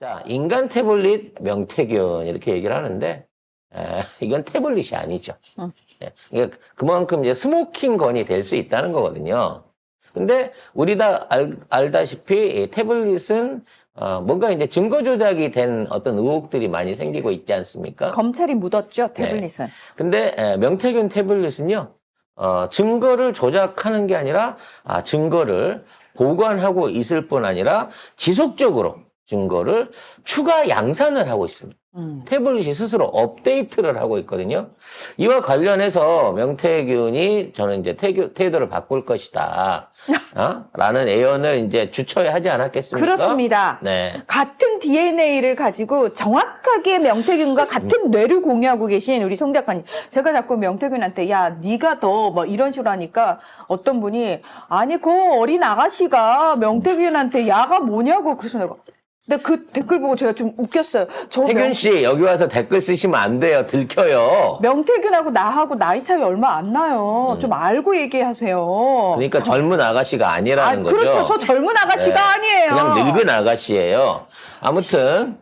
자, 인간 태블릿 명태균 이렇게 얘기를 하는데 이건 태블릿이 아니죠. 그러니까 그만큼 이제 스모킹건이 될 수 있다는 거거든요. 근데 우리 다 알다시피 이 태블릿은 뭔가 이제 증거 조작이 된 어떤 의혹들이 많이 생기고 있지 않습니까? 검찰이 묻었죠, 태블릿은. 근데 명태균 태블릿은요, 증거를 조작하는 게 아니라 증거를 보관하고 있을 뿐 아니라 지속적으로 증거를 추가 양산을 하고 있습니다. 태블릿이 스스로 업데이트를 하고 있거든요. 이와 관련해서 명태균이 저는 이제 태도를 바꿀 것이다. 라는 애언을 이제 주초에 하지 않았겠습니까? 그렇습니다. 네. 같은 DNA를 가지고 정확하게 명태균과 같은 뇌를 공유하고 계신 우리 송 작가님. 제가 자꾸 명태균한테 야, 네가 더 뭐 이런 식으로 하니까 어떤 분이 아니 그 어린 아가씨가 명태균한테 야가 뭐냐고 그래서 내가 근데 그 댓글 보고 제가 좀 웃겼어요. 태균 씨 여기 와서 댓글 쓰시면 안 돼요. 들켜요. 명태균하고 나하고 나이 차이 얼마 안 나요. 좀 알고 얘기하세요. 그러니까 젊은 아가씨가 아니라는 거죠. 그렇죠. 저 젊은 아가씨가 네. 아니에요. 그냥 늙은 아가씨예요. 아무튼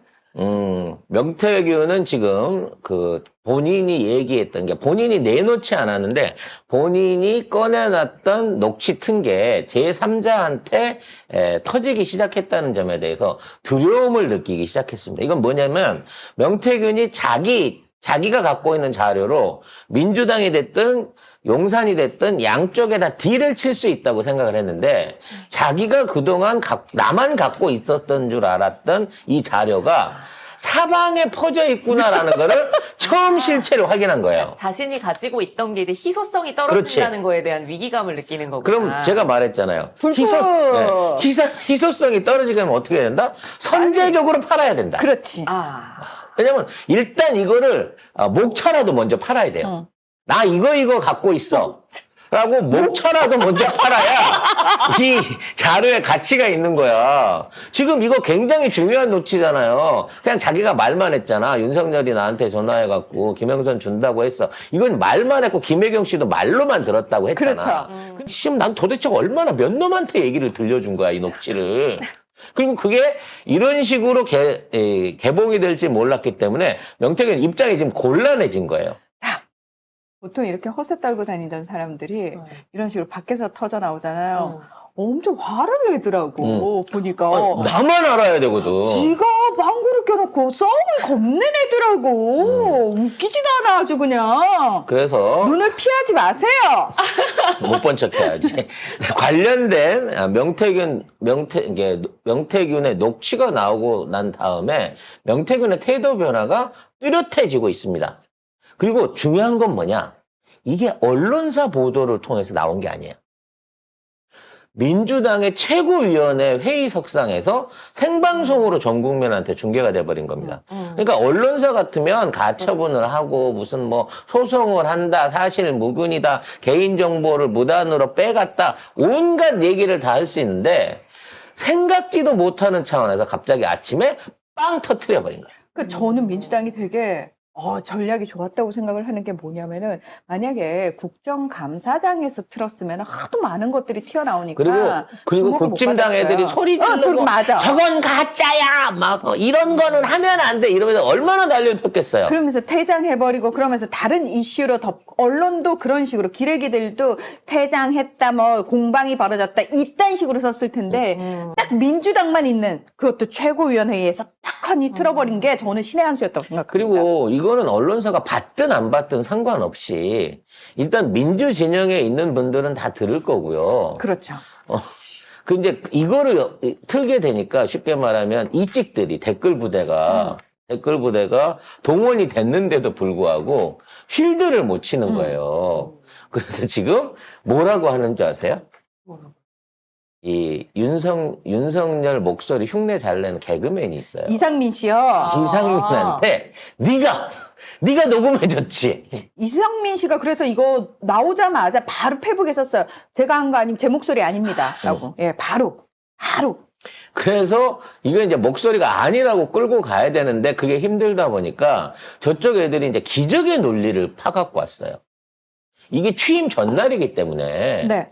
명태균은 지금 그 본인이 얘기했던 게 본인이 내놓지 않았는데 본인이 꺼내놨던 녹취 튼게 제3자한테 터지기 시작했다는 점에 대해서 두려움을 느끼기 시작했습니다. 이건 뭐냐면 명태균이 자기가 갖고 있는 자료로 민주당이 됐든 용산이 됐든 양쪽에 다 딜을 칠 수 있다고 생각을 했는데 자기가 그동안 나만 갖고 있었던 줄 알았던 이 자료가 사방에 퍼져 있구나라는 거를 처음 실체를 확인한 거예요. 자신이 가지고 있던 게 이제 희소성이 떨어진다는 거에 대한 위기감을 느끼는 거구나. 그럼 제가 말했잖아요. 불법! 희소성이 떨어지게 하면 어떻게 된다? 선제적으로 팔아야 된다. 그렇지. 왜냐면 일단 이거를 목차라도 먼저 팔아야 돼요. 나 이거 갖고 있어. 라고 목차라도 먼저 팔아야 이 자료에 가치가 있는 거야. 지금 이거 굉장히 중요한 녹취잖아요. 그냥 자기가 말만 했잖아. 윤석열이 나한테 전화해갖고 김영선 준다고 했어. 이건 말만 했고 김혜경 씨도 말로만 들었다고 했잖아. 그렇죠. 지금 난 도대체 얼마나 몇 놈한테 얘기를 들려준 거야, 이 녹취를. 그리고 그게 이런 식으로 개봉이 될지 몰랐기 때문에 명태균 입장이 지금 곤란해진 거예요. 보통 이렇게 허세 떨고 다니던 사람들이 이런 식으로 밖에서 터져 나오잖아요. 엄청 화를 내더라고, 보니까. 나만 알아야 되거든. 지가 방구를 껴놓고 싸움을 겁내내더라고. 웃기지도 않아, 아주 그냥. 그래서 눈을 피하지 마세요. 못 본 척 해야지. 관련된 명태균의 녹취가 나오고 난 다음에 명태균의 태도 변화가 뚜렷해지고 있습니다. 그리고 중요한 건 뭐냐? 이게 언론사 보도를 통해서 나온 게 아니에요. 민주당의 최고위원회 회의석상에서 생방송으로 전 국민한테 중계가 돼버린 겁니다. 그러니까 언론사 같으면 가처분을 하고 무슨 뭐 소송을 한다, 사실 무근이다, 개인정보를 무단으로 빼갔다, 온갖 얘기를 다 할 수 있는데 생각지도 못하는 차원에서 갑자기 아침에 빵 터트려버린 거예요. 그러니까 저는 민주당이 되게 전략이 좋았다고 생각을 하는 게 뭐냐면은 만약에 국정감사장에서 틀었으면 하도 많은 것들이 튀어나오니까 그리고 주목을 못 국진당 받았어요. 애들이 소리 지르고 맞아. 저건 가짜야 막 이런 거는 하면 안 돼 이러면서 얼마나 난리를 폈겠어요. 그러면서 퇴장해버리고 그러면서 다른 이슈로 언론도 그런 식으로 기레기들도 퇴장했다 뭐 공방이 벌어졌다 이딴 식으로 썼을 텐데 딱 민주당만 있는 그것도 최고위원회의에서 딱하니 틀어버린 게 저는 신의 한 수였다고 생각합니다. 그리고 이거는 언론사가 받든 안 받든 상관없이 일단 민주 진영에 있는 분들은 다 들을 거고요. 그렇죠. 그 이제 이거를 틀게 되니까 쉽게 말하면 이찍들이 댓글 부대가 동원이 됐는데도 불구하고 쉴드를 못 치는 거예요. 그래서 지금 뭐라고 하는 줄 아세요? 이 윤석열 목소리 흉내 잘 내는 개그맨이 있어요. 이상민 씨요. 이상민한테 네가 녹음해줬지. 이상민 씨가 그래서 이거 나오자마자 바로 페북에 썼어요. 제가 한 거 아니면 제 목소리 아닙니다. 라고. 예, 바로. 그래서 이게 이제 목소리가 아니라고 끌고 가야 되는데 그게 힘들다 보니까 저쪽 애들이 이제 기적의 논리를 파갖고 왔어요. 이게 취임 전날이기 때문에 네.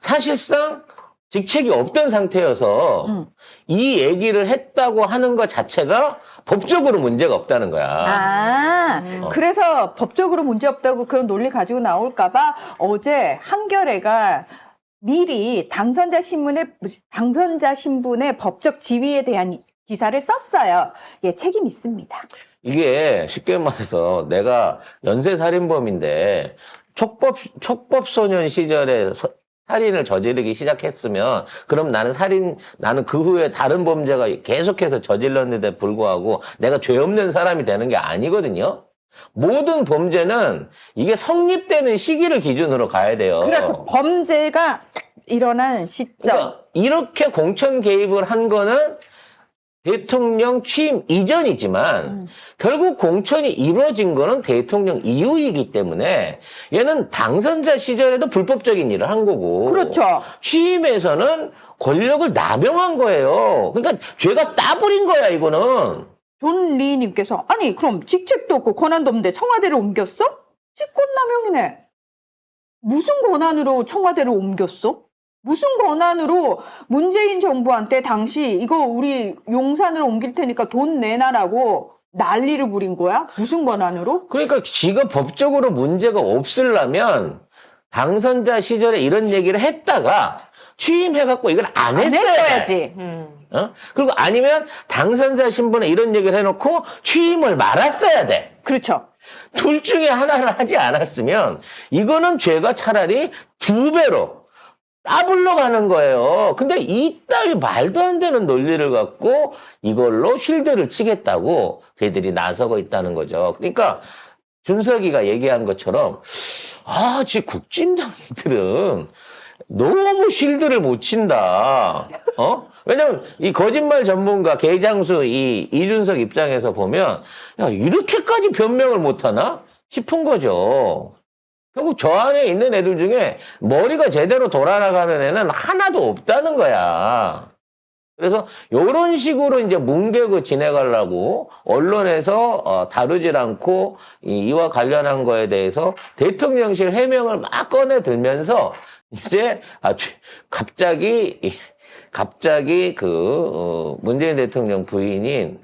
사실상 직책이 없던 상태여서 이 얘기를 했다고 하는 것 자체가 법적으로 문제가 없다는 거야. 그래서 법적으로 문제 없다고 그런 논리 가지고 나올까봐 어제 한겨레가 미리 당선자 신분의 법적 지위에 대한 기사를 썼어요. 예, 책임 있습니다. 이게 쉽게 말해서 내가 연쇄살인범인데 촉법소년 시절에 살인을 저지르기 시작했으면 그럼 나는 그 후에 다른 범죄가 계속해서 저질렀는데 불구하고 내가 죄 없는 사람이 되는 게 아니거든요. 모든 범죄는 이게 성립되는 시기를 기준으로 가야 돼요. 그렇죠. 범죄가 일어난 시점. 그러니까 이렇게 공천 개입을 한 거는 대통령 취임 이전이지만 결국 공천이 이루어진 거는 대통령 이후이기 때문에 얘는 당선자 시절에도 불법적인 일을 한 거고 그렇죠. 취임에서는 권력을 남용한 거예요. 그러니까 죄가 따버린 거야 이거는. 존 리님께서 아니 그럼 직책도 없고 권한도 없는데 청와대를 옮겼어? 직권남용이네. 무슨 권한으로 청와대를 옮겼어? 무슨 권한으로 문재인 정부한테 당시 이거 우리 용산으로 옮길 테니까 돈 내놔라고 난리를 부린 거야? 무슨 권한으로? 그러니까 지가 법적으로 문제가 없으려면 당선자 시절에 이런 얘기를 했다가 취임해갖고 이걸 안 했어야지. 그리고 아니면 당선자 신분에 이런 얘기를 해놓고 취임을 말았어야 돼. 그렇죠. 둘 중에 하나를 하지 않았으면 이거는 죄가 차라리 2배로 따블러 가는 거예요. 근데 이따위 말도 안 되는 논리를 갖고 이걸로 쉴드를 치겠다고 저희들이 나서고 있다는 거죠. 그러니까 준석이가 얘기한 것처럼 지 국진당 애들은 너무 쉴드를 못 친다. 왜냐면 이 거짓말 전문가 개장수 이준석 입장에서 보면 야 이렇게까지 변명을 못하나 싶은 거죠. 결국 저 안에 있는 애들 중에 머리가 제대로 돌아가는 애는 하나도 없다는 거야. 그래서 이런 식으로 이제 뭉개고 지내가려고 언론에서 다루질 않고 이와 관련한 거에 대해서 대통령실 해명을 막 꺼내 들면서 이제 갑자기 문재인 대통령 부인인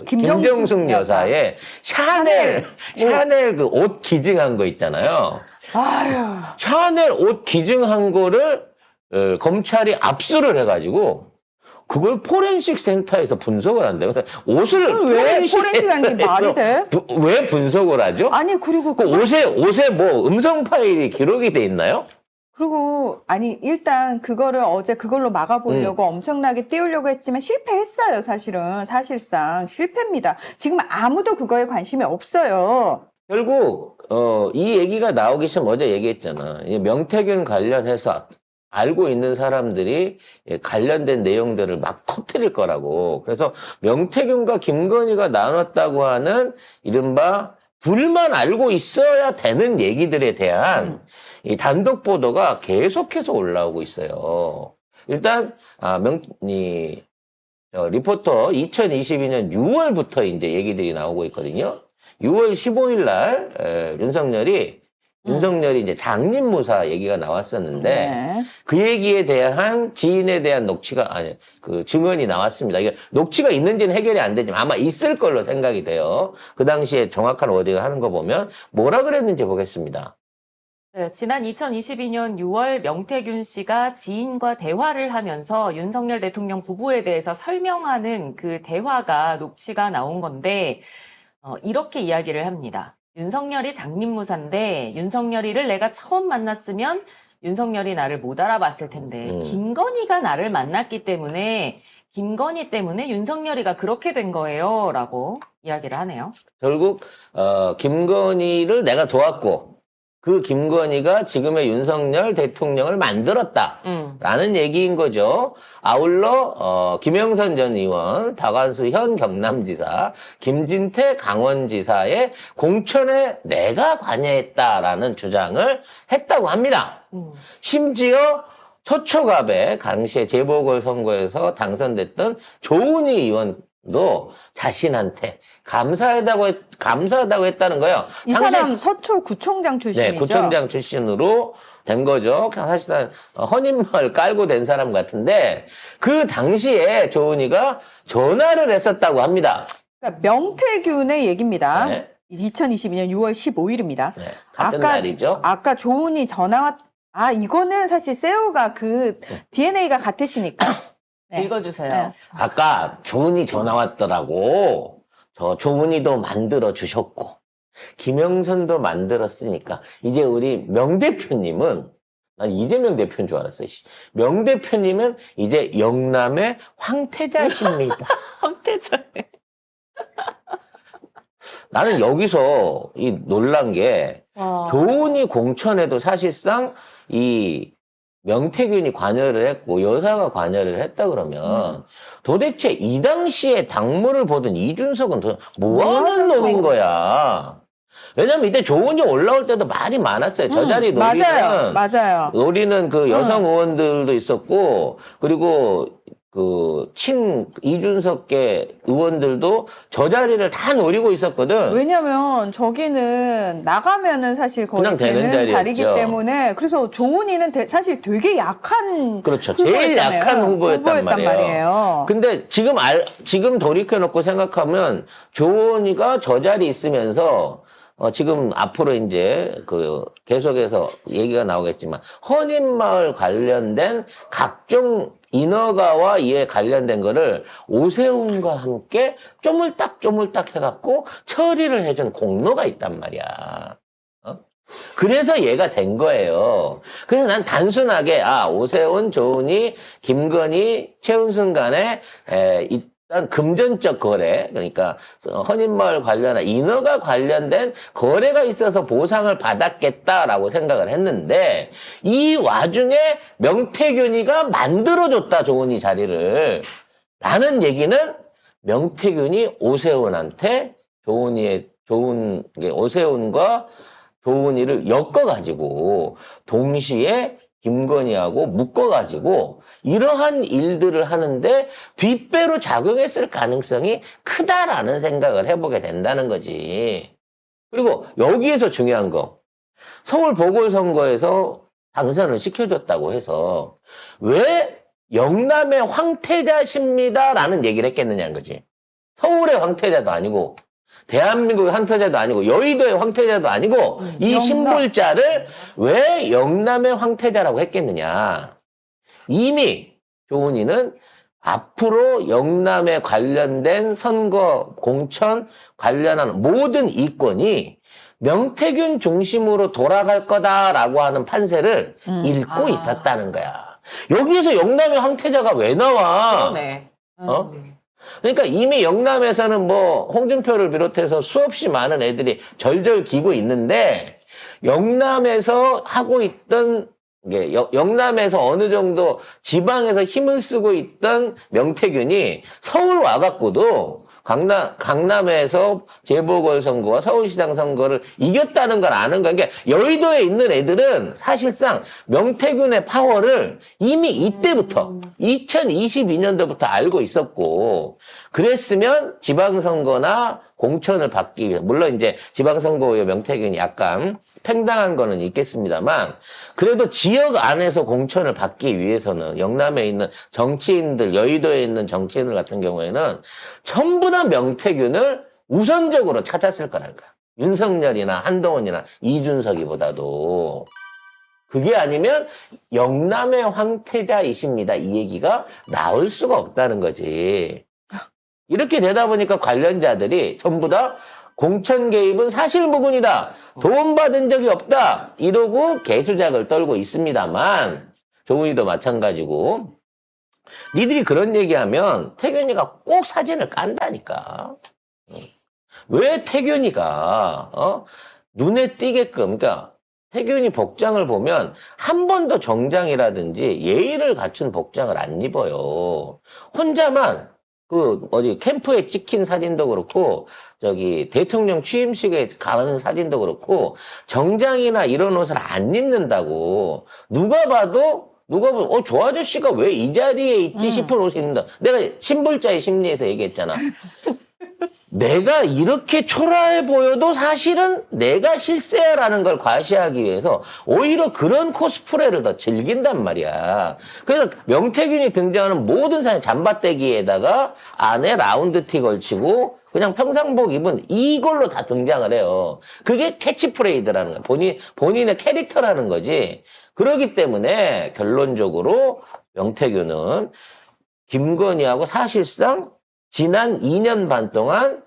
김정숙 여사의 샤넬 그 옷 기증한 거 있잖아요. 아유. 샤넬 옷 기증한 거를 검찰이 압수를 해가지고 그걸 포렌식 센터에서 분석을 한대요. 옷을 왜 포렌식하는 게 말이 돼? 왜 분석을 하죠? 아니 그리고 그 옷에 뭐 음성 파일이 기록이 돼 있나요? 그리고 아니 일단 그거를 어제 그걸로 막아보려고 엄청나게 띄우려고 했지만 실패했어요. 사실상 실패입니다. 지금 아무도 그거에 관심이 없어요. 결국 이 얘기가 나오기 전 어제 얘기했잖아. 이 명태균 관련해서 알고 있는 사람들이 관련된 내용들을 막 터뜨릴 거라고. 그래서 명태균과 김건희가 나눴다고 하는 이른바 둘만 알고 있어야 되는 얘기들에 대한 이 단독 보도가 계속해서 올라오고 있어요. 일단 리포터 2022년 6월부터 이제 얘기들이 나오고 있거든요. 6월 15일 날 윤석열이 이제 장립무사 얘기가 나왔었는데 네. 그 얘기에 대한 지인에 대한 증언이 나왔습니다. 이게 녹취가 있는지는 해결이 안 되지만 아마 있을 걸로 생각이 돼요. 그 당시에 정확한 워딩을 하는 거 보면 뭐라 그랬는지 보겠습니다. 네, 지난 2022년 6월 명태균 씨가 지인과 대화를 하면서 윤석열 대통령 부부에 대해서 설명하는 그 대화가 녹취가 나온 건데 이렇게 이야기를 합니다. 윤석열이 장립무사인데 윤석열이를 내가 처음 만났으면 윤석열이 나를 못 알아봤을 텐데 김건희가 나를 만났기 때문에 김건희 때문에 윤석열이가 그렇게 된 거예요 라고 이야기를 하네요. 결국 김건희를 내가 도왔고 그 김건희가 지금의 윤석열 대통령을 만들었다라는 얘기인 거죠. 아울러 김영선 전 의원, 박완수 현 경남지사, 김진태 강원지사의 공천에 내가 관여했다라는 주장을 했다고 합니다. 심지어 초초갑에 당시에 재보궐선거에서 당선됐던 조은희 의원 자신한테 감사하다고 했다는 거예요. 이 사람 서초구청장 출신이죠. 네, 구청장 출신으로 된 거죠. 사실은 허님을 깔고 된 사람 같은데 그 당시에 조은희가 전화를 했었다고 합니다. 그러니까 명태균의 얘기입니다. 네. 2022년 6월 15일입니다. 네, 같은 날이죠. 아까 조은희 전화, 이거는 사실 세우가 그 DNA가 같으시니까. 네. 읽어주세요. 네. 아까 조은희 전화 왔더라고. 저 조은희도 만들어 주셨고 김영선도 만들었으니까 이제 우리 명 대표님은 난 이재명 대표인 줄 알았어요. 명 대표님은 이제 영남의 황태자십니다. 황태자. 나는 여기서 이 놀란 게 와. 조은희 공천에도 사실상 이 명태균이 관여를 했고 여사가 관여를 했다 그러면 도대체 이 당시에 당무를 보던 이준석은 뭐 하는 놈인 거야. 왜냐면 이때 조은희 올라올 때도 말이 많았어요. 저 자리 맞아요. 노리는 그 여성 의원들도 있었고 그리고 그 이준석계 의원들도 저 자리를 다 노리고 있었거든. 왜냐면 저기는 나가면은 사실 거의 그냥 되는 되는 자리이기 자리였죠. 때문에 그래서 조은희는 사실 되게 약한 그렇죠. 제일 약한 후보였단 말이에요. 근데 지금 돌이켜놓고 생각하면 조은희가 저 자리에 있으면서 지금 앞으로 이제 계속해서 얘기가 나오겠지만 헌인마을 관련된 각종 인허가와 이에 관련된 거를 오세훈과 함께 쪼물딱 해갖고 처리를 해준 공로가 있단 말이야. 그래서 얘가 된 거예요. 그래서 난 단순하게 오세훈, 조은희, 김건희, 최은순 간에 일단 금전적 거래, 그러니까 헌인마을 관련한 인허가 관련된 거래가 있어서 보상을 받았겠다라고 생각을 했는데 이 와중에 명태균이가 만들어줬다, 조은희 자리를. 라는 얘기는 명태균이 오세훈한테 오세훈과 조은희를 엮어가지고 동시에 김건희하고 묶어가지고 이러한 일들을 하는데 뒷배로 작용했을 가능성이 크다라는 생각을 해보게 된다는 거지. 그리고 여기에서 중요한 거, 서울 보궐선거에서 당선을 시켜줬다고 해서 왜 영남의 황태자십니다라는 얘기를 했겠느냐는 거지. 서울의 황태자도 아니고 대한민국의 황태자도 아니고 여의도의 황태자도 아니고 이 신불자를 왜 영남의 황태자라고 했겠느냐. 이미 조은희는 앞으로 영남에 관련된 선거 공천 관련한 모든 이권이 명태균 중심으로 돌아갈 거다라고 하는 판세를 읽고 있었다는 거야. 여기에서 영남의 황태자가 왜 나와? 그러네. 그러니까 이미 영남에서는 홍준표를 비롯해서 수없이 많은 애들이 절절 기고 있는데 영남에서 하고 있던 영남에서 어느 정도 지방에서 힘을 쓰고 있던 명태균이 서울 와갖고도 강남에서 재보궐선거와 서울시장 선거를 이겼다는 걸 아는 거야. 그러니까 여의도에 있는 애들은 사실상 명태균의 파워를 이미 이때부터 2022년도부터 알고 있었고 그랬으면 지방선거나 공천을 받기 위해 물론 이제 지방선거 후에 명태균이 약간 팽당한 거는 있겠습니다만 그래도 지역 안에서 공천을 받기 위해서는 영남에 있는 정치인들, 여의도에 있는 정치인들 같은 경우에는 전부 다 명태균을 우선적으로 찾았을 거라는 거야. 윤석열이나 한동훈이나 이준석이보다도. 그게 아니면 영남의 황태자이십니다. 이 얘기가 나올 수가 없다는 거지. 이렇게 되다 보니까 관련자들이 전부 다 공천 개입은 사실무근이다. 도움받은 적이 없다. 이러고 개수작을 떨고 있습니다만 조은희도 마찬가지고 니들이 그런 얘기하면 태균이가 꼭 사진을 깐다니까. 왜 태균이가 눈에 띄게끔 그러니까 태균이 복장을 보면 한 번도 정장이라든지 예의를 갖춘 복장을 안 입어요. 혼자만 캠프에 찍힌 사진도 그렇고, 대통령 취임식에 가는 사진도 그렇고, 정장이나 이런 옷을 안 입는다고. 누가 봐도 누가 보면 저 아저씨가 왜 이 자리에 있지 싶은 옷이 입는다. 내가 신불자의 심리에서 얘기했잖아. 내가 이렇게 초라해 보여도 사실은 내가 실세야라는 걸 과시하기 위해서 오히려 그런 코스프레를 더 즐긴단 말이야. 그래서 명태균이 등장하는 모든 사진 잠바떼기에다가 안에 라운드티 걸치고 그냥 평상복 입은 이걸로 다 등장을 해요. 그게 캐치프레이드라는 거야. 본인의 캐릭터라는 거지. 그렇기 때문에 결론적으로 명태균은 김건희하고 사실상 지난 2년 반 동안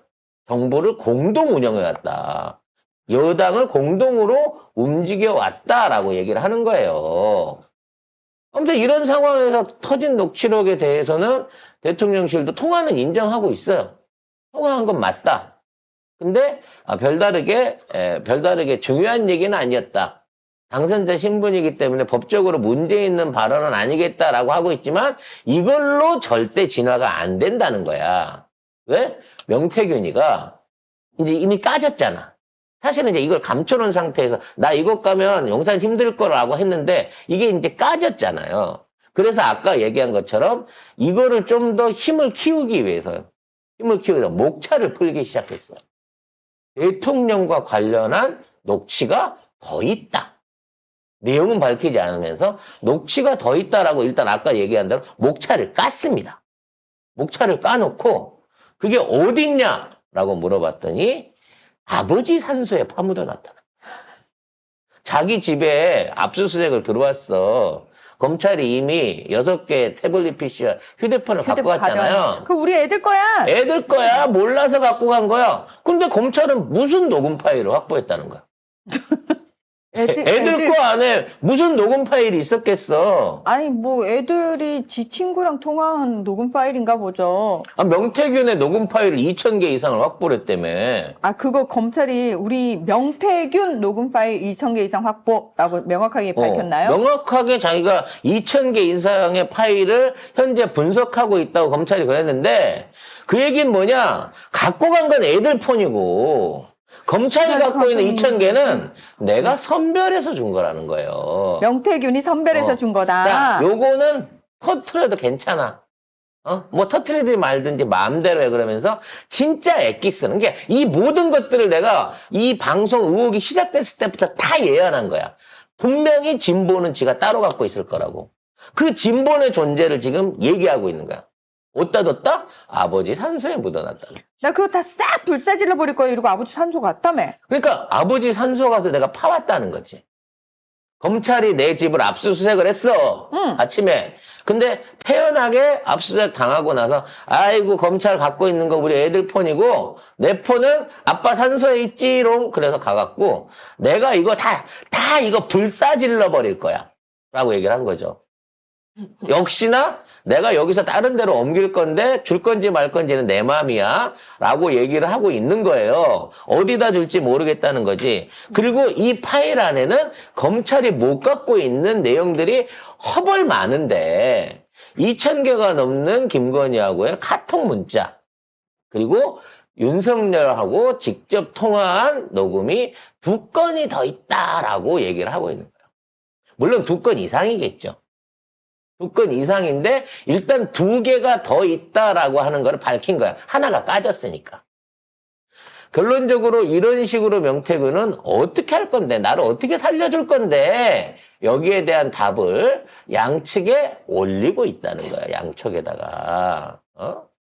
정부를 공동 운영해왔다. 여당을 공동으로 움직여왔다라고 얘기를 하는 거예요. 아무튼 이런 상황에서 터진 녹취록에 대해서는 대통령실도 통화는 인정하고 있어요. 통화한 건 맞다. 근데 별다르게 중요한 얘기는 아니었다. 당선자 신분이기 때문에 법적으로 문제 있는 발언은 아니겠다라고 하고 있지만 이걸로 절대 진화가 안 된다는 거야. 왜? 명태균이가 이제 이미 까졌잖아. 사실은 이제 이걸 감춰놓은 상태에서 나 이것 가면 용산 힘들 거라고 했는데 이게 이제 까졌잖아요. 그래서 아까 얘기한 것처럼 이거를 좀 더 힘을 키우기 위해서 목차를 풀기 시작했어요. 대통령과 관련한 녹취가 더 있다. 내용은 밝히지 않으면서 녹취가 더 있다라고 일단 아까 얘기한 대로 목차를 깠습니다. 목차를 까놓고 그게 어딨냐라고 물어봤더니 아버지 산소에 파묻어 놨다. 자기 집에 압수수색을 들어왔어. 검찰이 이미 6개 태블릿 PC와 휴대폰을 갖고 갔잖아요. 그 우리 애들 거야. 애들 거야. 몰라서 갖고 간 거야. 근데 검찰은 무슨 녹음 파일을 확보했다는 거야. 애들 거 안에 무슨 녹음 파일이 있었겠어. 아니 뭐 애들이 지 친구랑 통화한 녹음 파일인가 보죠. 명태균의 녹음 파일을 2,000개 이상을 확보를 했다며. 그거 검찰이 우리 명태균 녹음 파일 2,000개 이상 확보라고 명확하게 밝혔나요? 명확하게 자기가 2,000개 이상의 파일을 현재 분석하고 있다고 검찰이 그랬는데 그 얘기는 뭐냐? 갖고 간 건 애들 폰이고 검찰이 갖고 있는 2,000개는 내가 선별해서 준 거라는 거예요. 명태균이 선별해서 준 거다. 자, 요거는 터트려도 괜찮아. 뭐 터트리든지 말든지 마음대로 해 그러면서 진짜 애끼 쓰는 게 이 모든 것들을 내가 이 방송 의혹이 시작됐을 때부터 다 예언한 거야. 분명히 진보는 지가 따로 갖고 있을 거라고. 그 진보의 존재를 지금 얘기하고 있는 거야. 어디다 뒀다? 아버지 산소에 묻어놨다. 나 그거 다 싹 불사질러 버릴 거야 이러고 아버지 산소 갔다며. 그러니까 아버지 산소 가서 내가 파왔다는 거지. 검찰이 내 집을 압수수색을 했어. 응. 아침에. 근데 태연하게 압수수색 당하고 나서 아이고 검찰 갖고 있는 거 우리 애들 폰이고 내 폰은 아빠 산소에 있지롱. 그래서 가갖고 내가 이거 다 이거 불사질러 버릴 거야. 라고 얘기를 한 거죠. 역시나 내가 여기서 다른 데로 옮길 건데 줄 건지 말 건지는 내 마음이야 라고 얘기를 하고 있는 거예요. 어디다 줄지 모르겠다는 거지. 그리고 이 파일 안에는 검찰이 못 갖고 있는 내용들이 허벌 많은데 2,000개가 넘는 김건희하고의 카톡 문자 그리고 윤석열하고 직접 통화한 녹음이 2건이 더 있다라고 얘기를 하고 있는 거예요. 물론 2건 이상이겠죠. 2건 이상인데 일단 2개가 더 있다라고 하는 걸 밝힌 거야. 하나가 까졌으니까. 결론적으로 이런 식으로 명태균은 어떻게 할 건데 나를 어떻게 살려줄 건데 여기에 대한 답을 양측에 올리고 있다는 거야. 양쪽에다가.